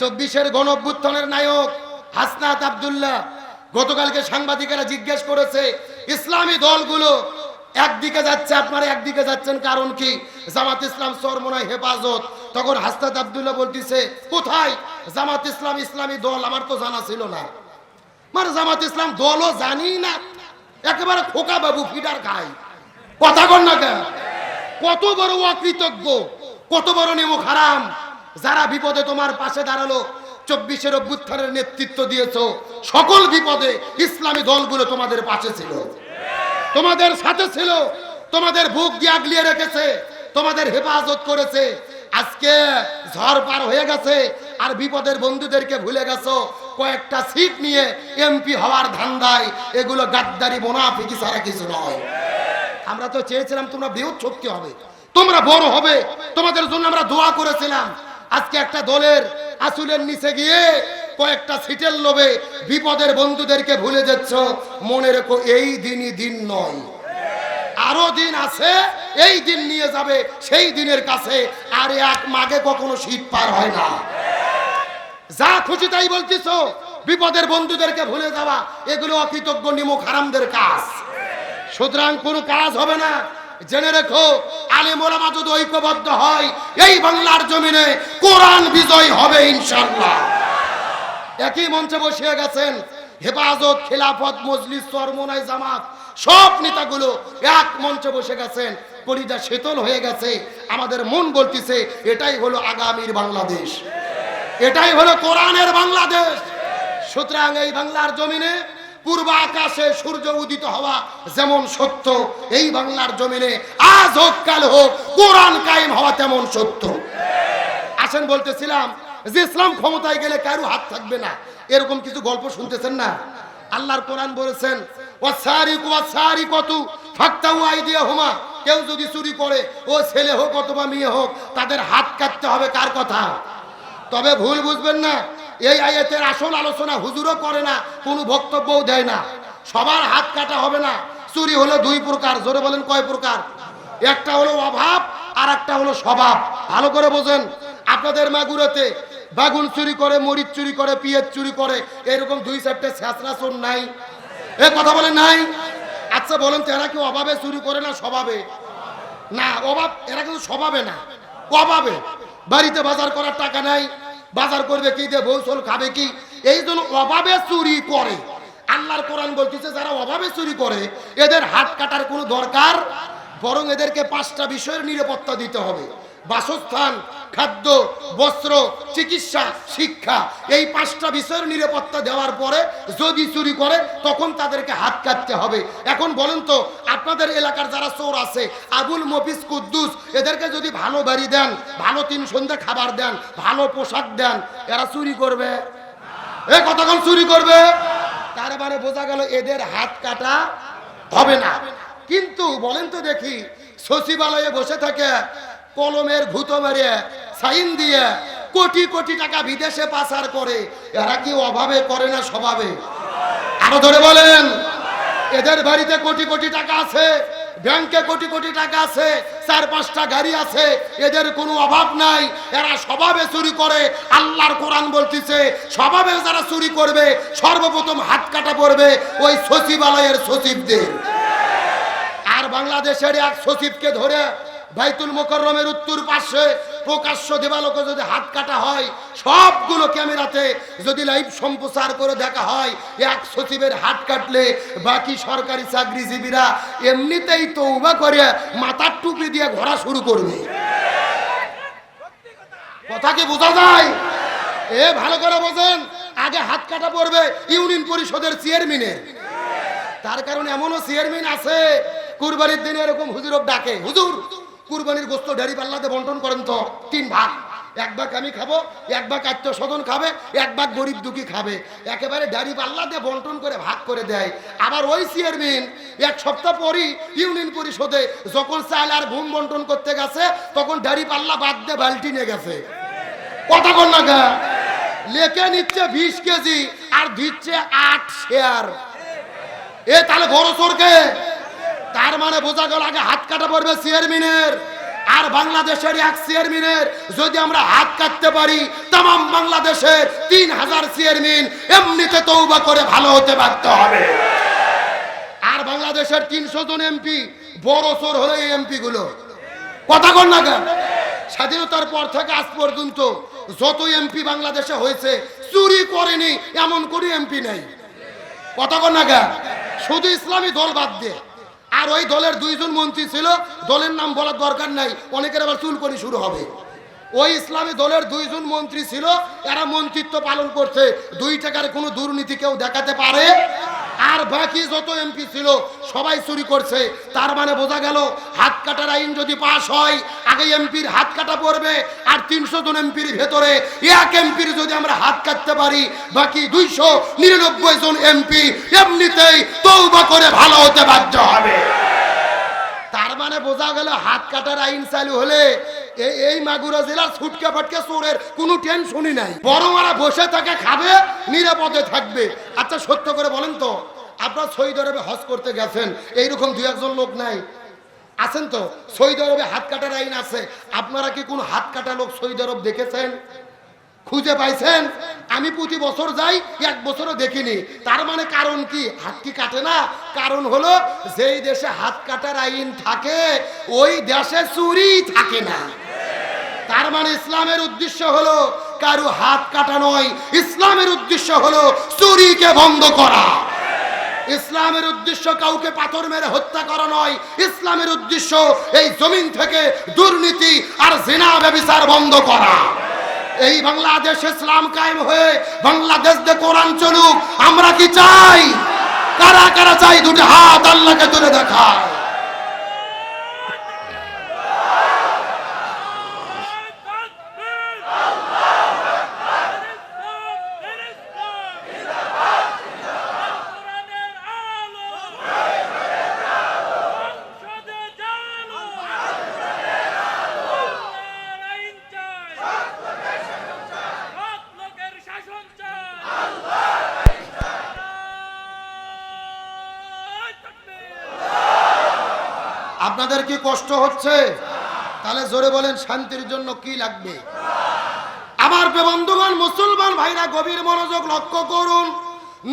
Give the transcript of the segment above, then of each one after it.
চব্বিশের গণ অভ্যুত্থানের নায়ক হাসনাত আব্দুল্লাহ গতকালকে সাংবাদিকেরা জিজ্ঞেস করেছে ইসলামী দলগুলো একদিকে যাচ্ছে, আপনারা একদিকে যাচ্ছেন, কারণ কি? জামাত ইসলাম চরমোনাই হেফাজত। তখন হাসনাত আব্দুল্লাহ বলতেছে, কোথায় জামাত ইসলাম ইসলামী দল? আমার তো জানা ছিল না। মানে জামাত ইসলাম দলও জানি না, একেবারে খোকা বাবু ফিডার খায়। কথা কর না কেন? কত বড় অকৃতজ্ঞ, কত বড় নেমুখ হারাম, যারা বিপদে তোমার পাশে দাঁড়ালো, চব্বিশের অভ্যুত্থানের নেতৃত্ব দিয়েছো, সকল বিপদে ইসলামী দলগুলো তোমাদের পাশে ছিল, তোমাদের সাথে ছিল, তোমাদের বুক দিয়ে আগলিয়ে রেখেছে, তোমাদের হেফাজত করেছে। আজকে ঝড় পার হয়ে গেছে আর বিপদের বন্ধুদেরকে ভুলে গেছো। কয়েকটা সিট নিয়ে এমপি হওয়ার ধান্দায়, এগুলো গাদ্দারি মুনাফিকি ছাড়া কিছু নয়। আমরা তো চেয়েছিলাম তোমরা বৃহৎ শক্তি হবে, তোমরা বড় হবে, তোমাদের জন্য আমরা দোয়া করেছিলাম। আজকে একটা দলের আসুলের নিচে গিয়ে কয়েকটা সিটের লোভে বিপদের বন্ধুদেরকে ভুলে যাচ্ছ। মনে রেখো, এই দিনই দিন নয়, আরো দিন আছে। এই দিন নিয়ে যাবে সেই দিনের কাছে, আর এক মাগে কখনো শীত পার হয় না। যা খুশি তাই বলতেছ, বিপদের বন্ধুদেরকে ভুলে যাওয়া, এগুলো অকৃতজ্ঞ নিমুখ হারামদের কাজ। সুতরাং কোনো কাজ হবে না। জেনে রেখো, আলেম ওলামা যদি ঐক্যবদ্ধ হয়, এই বাংলার জমিনে কোরআন বিজয় হবে ইনশাআল্লাহ। একই মঞ্চে বসে গেছেন হেফাজত, খেলাফত, মজলিস, চরমোনাই, জামাত, সব নেতাগুলো এক মঞ্চে বসে গেছেন। কলিজা শীতল হয়ে গেছে। আমাদের মন বলতেছে এটাই হলো আগামীর বাংলাদেশ, এটাই হলো কোরআনের বাংলাদেশ। সুতরাং এই বাংলার জমিনে পূর্ব আকাশে সূর্য উদিত হওয়া যেমন সত্য, এই বাংলার জমিনে আজ হোক কাল হোক কোরআন কায়েম হওয়া তেমন সত্য। আসেন, বলতেছিলাম যে ইসলাম ক্ষমতায় গেলে কারো হাত থাকবে না, এরকম কিছু গল্প শুনতেছেন না? আল্লাহর কোরআন বলেছেন, ওয়াসারিকু ওয়াসারিকাতু ফাকতাউ আইদিয়াহুমা, কেউ যদি চুরি করে, ও ছেলে হোক অথবা মেয়ে হোক, তাদের হাত কাটতে হবে। কার কথা? তবে ভুল বুঝবেন না, এই আয়াতের আসল আলোচনা হুজুরও করে না, কোনো বক্তব্যও দেয় না। সবার হাত কাটা হবে না। চুরি হলো দুই প্রকার। জোরে বলেন, কয় প্রকার? একটা হলো অভাব, আর একটা হলো স্বভাব। ভালো করে বোঝেন। আপনাদের মাগুরাতে বাগুন চুরি করে, মরিচ চুরি করে, পিঁয়াজ চুরি করে, এরকম দুই চারটে ছেঁচড়া চোর নাই? এ কথা বলেন নাই? আচ্ছা বলেন তো, এরা কি অভাবে চুরি করে না স্বভাবে? না, অভাব, এরা কিন্তু স্বভাবে না, অভাবে। বাড়িতে বাজার করার টাকা নাই, বাজার করবে কি দিয়ে, বৌসল খাবে কি, এই জন্য অভাবে চুরি করে। আল্লাহর কোরআন বলতেছে, যারা অভাবে চুরি করে এদের হাত কাটার কোনো দরকার, বরং এদেরকে 5টা বিষয়ের নিরাপত্তা দিতে হবে। বাসস্থান, খাদ্য, বস্ত্র, চিকিৎসা, শিক্ষা, এই 5টা বিষয়ের নিরাপত্তা দেওয়ার পরে যদি চুরি করে তখন তাদেরকে হাত কাটতে হবে। এখন বলেন তো, আপনাদের এলাকার যারা চোর আছে, আবুল মফিজ, কুদ্দুস, এদেরকে যদি ভালো বাড়ি দেন, ভালো 3 সন্ধ্যা খাবার দেন, ভালো পোশাক দেন, এরা চুরি করবে? এ কতক্ষণ চুরি করবে? তার মানে বোঝা গেল এদের হাত কাটা হবে না। কিন্তু বলেন তো দেখি, সচিবালয়ে বসে থাকে কলমের ভূত মেরে সাইন দিয়ে কোটি কোটি টাকা বিদেশে পাচার করে, এরা কি অভাবে করে না স্বভাবে? আরো ধরে বলেন। এদের বাড়িতে কোটি কোটি টাকা আছে, ব্যাংকে কোটি কোটি টাকা আছে, 4-5টা গাড়ি আছে, এদের কোনো অভাব নাই, এরা স্বভাবে চুরি করে। আল্লাহর কোরআন বলতেছে, স্বভাবে যারা চুরি করবে সর্বপ্রথম হাত কাটা পড়বে ওই সচিবালয়ের সচিবদের। আর বাংলাদেশের এক সচিবকে ধরে বাইতুল মোকাররমের উত্তর পাশে প্রকাশ্য দেবালোকে যদি হাত কাটা হয়, সবগুলো ক্যামেরাতে যদি লাইভ সম্প্রচার করে দেখা হয়, এক সচিবের হাত কাটলে বাকি সরকারি চাকরিজীবীরা এমনিতেই তওবা করে মাথার টুপি দিয়ে ঘোরা শুরু করবে। কথা কি বোঝা যায়? এ ভালো করে বোঝেন। আগে হাত কাটা পড়বে ইউনিয়ন পরিষদের চেয়ারম্যানের। তার কারণ এমনও চেয়ারম্যান আছে, কুরবানির দিনে এরকম হুজুরক ডাকে, হুজুর কুরবানির গোস্ত ডাড়ি পাল্লাতে বন্টন করেন তো 3 ভাগ, 1 ভাগ আমি খাবো, 1 ভাগ আত্মীয়স্বজন খাবে, 1 ভাগ গরিব দুঃখী খাবে। একেবারে ডাড়ি পাল্লাতে বন্টন করে ভাগ করে দেয়। আবার ওই চেয়ারম্যান 1 সপ্তাহ পরই ইউনিয়ন পরিষদে যখন চাল আর ঘুম বন্টন করতে গেছে, তখন ডাড়ি পাল্লা বাদ দিয়ে বালতি নিয়ে গেছে। কথা কর না গা? লেখে নিচ্ছে 20 কেজি আর দিচ্ছে 8 শেয়ার। তাহলে বড় চোরকে? তার মানে বোঝা গেল আগে হাত কাটা পড়বে চেয়ারম্যানের, আর বাংলাদেশের এক চেয়ারম্যানের যদি আমরা হাত কাটতে পারি, তামাম বাংলাদেশের 3000 চেয়ারম্যান এমনিতে তওবা করে ভালো হতে বাধ্য হবে। আর বাংলাদেশের 300 জন এমপি বড় চোর হলো এই এমপি গুলো। কথা কন না কেন? স্বাধীনতার পর থেকে আজ পর্যন্ত যত এমপি বাংলাদেশে হয়েছে চুরি করেনি এমন কোন এমপি নাই। কথা কন না কেন? শুধু ইসলামী দল বাদ দিয়ে। আর ওই দলের 2 জন মন্ত্রী ছিল, দলের নাম বলার দরকার নাই, অনেকের আবার চুলকনি শুরু হবে। ওই ইসলামী দলের 2 জন মন্ত্রী ছিল, এরা মন্ত্রিত্ব পালন করছে, 2 টাকার কোনো দুর্নীতি কেউ দেখাতে পারে। আর বাকি যত এমপি ছিল সবাই চুরি করছে। তার মানে বোঝা গেল হাত কাটার আইন যদি পাস হয়, আগে এমপির হাত কাটা পড়বে। আর 300 জন এমপির ভেতরে এক এমপির যদি আমরা হাত কাটতে পারি, বাকি 299 জন এমপি এমনিতেই তওবা করে ভালো হতে বাধ্য হবে। তার মানে বোঝা গেল হাত কাটার আইন চালু হলে এই মাগুরা জেলার ছুটকে ফাটকে চোরের কোনো টেনশনই নাই, বরং ওরা বসে থাকে, খাবে, নিরাপদে থাকবে। আচ্ছা সত্য করে বলেন তো, আপনারা সৌদি আরবে হজ করতে গেছেন, এইরকম 2-1 লোক নাই আছেন তো? সৌদি আরবে হাত কাটার আইন আছে। আপনারা কি কোন হাত কাটা লোক সৌদি আরব দেখেছেন, খুঁজে পাইছেন? আমি প্রতি বছর যাই, 1 বছরও দেখিনি। তার মানে কারণ কি? হাত কি কাটে না? কারণ হলো যেই দেশে হাত কাটার আইন থাকে ওই দেশে চুরি থাকে না। তার মানে ইসলামের উদ্দেশ্য হলো কারো হাত কাটা নয়, ইসলামের উদ্দেশ্য হলো চুরিকে বন্ধ করা। ইসলামের উদ্দেশ্য কাউকে পাথর মেরে হত্যা করা নয়, ইসলামের উদ্দেশ্য এই জমিন থেকে দুর্নীতি আর জিনা ব্যভিচার বন্ধ করা। এই বাংলাদেশ ইসলাম কায়েম হয়ে বাংলাদেশ দে কোরআন চলুক, আমরা কি চাই? কারা কারা চাই? 2 হাত আল্লাহকে তুলে দেখায়। আপনাদের কি কষ্ট হচ্ছে? তাহলে জোরে বলেন, শান্তির জন্য কি লাগবে? আমার বন্ধুগণ, মুসলমান ভাইরা গভীর মনোযোগ লক্ষ্য করুন।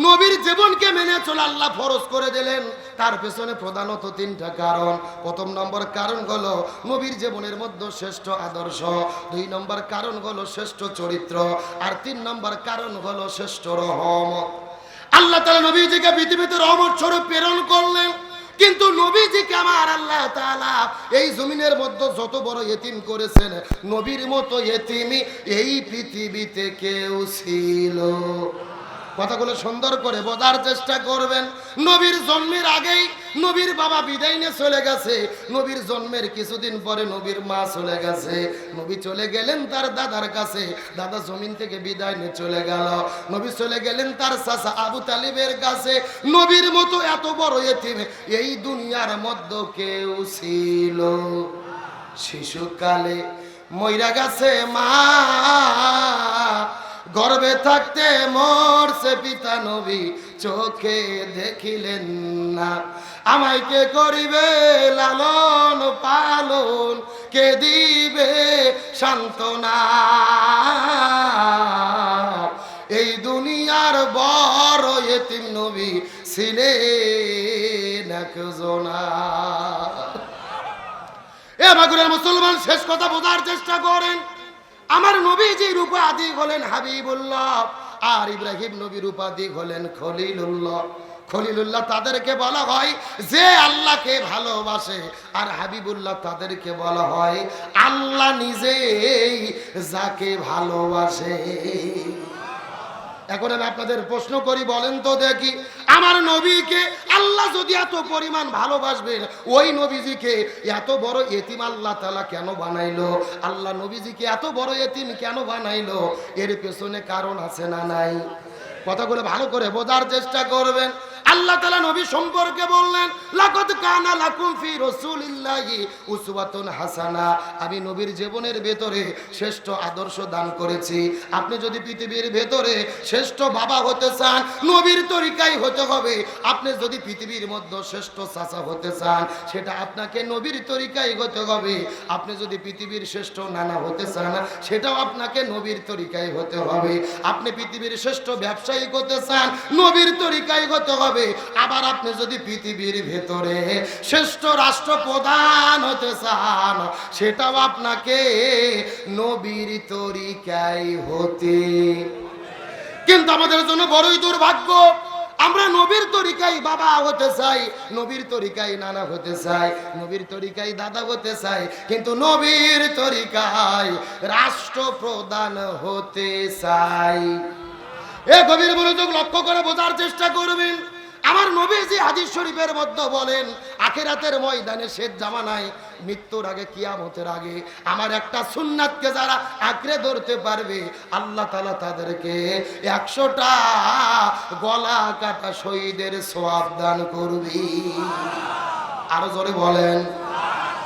নবীর জীবনকে মেনে চলে আল্লাহ ফরজ করে দিলেন। তার পেছনে প্রধানত 3টা কারণ। প্রথম নম্বর কারণ হলো নবীর জীবনের মধ্যে শ্রেষ্ঠ আদর্শ, 2 নম্বর কারণ হলো শ্রেষ্ঠ চরিত্র, আর 3 নম্বর কারণ হলো শ্রেষ্ঠ রহমত। আল্লাহ তাআলা নবীজিকে পৃথিবীতে রহমত স্বরূপ প্রেরণ করলেন। কিন্তু নবীজিকে আমার আল্লাহ তাআলা এই জমিনের মধ্যে যত বড় ইতিম করেছেন, নবীর মতো ইতিমই এই পৃথিবীতে কেউ ছিল। কথাগুলো সুন্দর করে বোঝার চেষ্টা করবেন। নবীর জন্মের আগেই নবীর বাবা বিদায় নিয়ে চলে গেছে। নবীর জন্মের কিছুদিন পরে নবীর মা চলে গেছে। নবী চলে গেলেন তার দাদার কাছে, দাদা জমিন থেকে বিদায় নিয়ে চলে গেল। নবী চলে গেলেন তার চাচা আবু তালিবের কাছে। নবীর মতো এত বড় ইতিম এই দুনিয়ার মধ্যে কেউ ছিল। শিশুকালে মইরা গেছে মা, গর্ভে থাকতে মরছে পিতা, নবী চোখে দেখিলেন না। আমায় কে করিবে লালন পালন, কে দিবে সান্ত্বনা? এই দুনিয়ার বড় ইতিম নবী ছিলেন একজনা। এ মাগুরের মুসলমান, শেষ কথা বোঝার চেষ্টা করেন। আমার নবীজির উপাধি হলেন হাবিবুল্লাহ, আর ইব্রাহিম নবীর উপাধি হলেন খলিলুল্লাহ। খলিলুল্লাহ তাদেরকে বলা হয় যে আল্লাহকে ভালোবাসে, আর হাবিবুল্লাহ তাদেরকে বলা হয় আল্লাহ নিজেই যাকে ভালোবাসে। এখন আমি আপনাদের প্রশ্ন করি, বলেন তো দেখি, আমার নবীকে আল্লাহ যদি এত পরিমাণ ভালোবাসবেন, ওই নবীজিকে এত বড় ইতিম আল্লাহ তাআলা কেন বানাইলো? আল্লাহ নবীজিকে এত বড় ইতিম কেন বানাইলো? এর পেছনে কারণ আছে না নাই? কথাগুলো ভালো করে বোঝার চেষ্টা করবেন। আল্লাহ তাআলা নবী সম্পর্কে বললেন, লাকাদ কানা লাকুম ফি রাসূলিল্লাহি উসওয়াতুন হাসানা। আমি নবীর জীবনের ভেতরে শ্রেষ্ঠ আদর্শ দান করেছি। আপনি যদি পৃথিবীর ভেতরে শ্রেষ্ঠ বাবা হতে চান, নবীর তরিকায় হতে হবে। আপনি যদি পৃথিবীর মধ্যে শ্রেষ্ঠ চাচা হতে চান, সেটা আপনাকে নবীর তরিকায় হতে হবে। আপনি যদি পৃথিবীর শ্রেষ্ঠ নানা হতে চান, সেটাও আপনাকে নবীর তরিকায় হতে হবে। আপনি পৃথিবীর শ্রেষ্ঠ ব্যবসায়ী হতে চান, নবীর তরিকায় হতে হবে। আবার আপনি যদি পৃথিবীর ভেতরে শ্রেষ্ঠ রাষ্ট্রপ্রধান হতে চান, সেটাও আপনাকে নবীর তরিকায় হতে। কিন্তু আমাদের জন্য বড়ই দুর্ভাগ্য, আমরা নবীর তরিকায় বাবা হতে চাই, নবীর তরিকায় নানা হতে চাই, নবীর তরিকায় দাদা হতে চাই, কিন্তু নবীর তরিকায় রাষ্ট্রপ্রধান হতে চাই। এ গভীর মনোযোগ লক্ষ্য করে বোঝার চেষ্টা করবেন। আমার নবীজি হাদিস শরীফের মধ্যে বলেন, আখিরাতের ময়দানে শেষ জামানায়, মৃত্যুর আগে, কিয়ামতের আগে আমার একটা সুন্নাতকে যারা আঁকড়ে ধরতে পারবে, আল্লাহ তাআলা তাদেরকে 100টা গলা কাটা শহীদের সওয়াব দান করবে। আরো জোরে বলেন।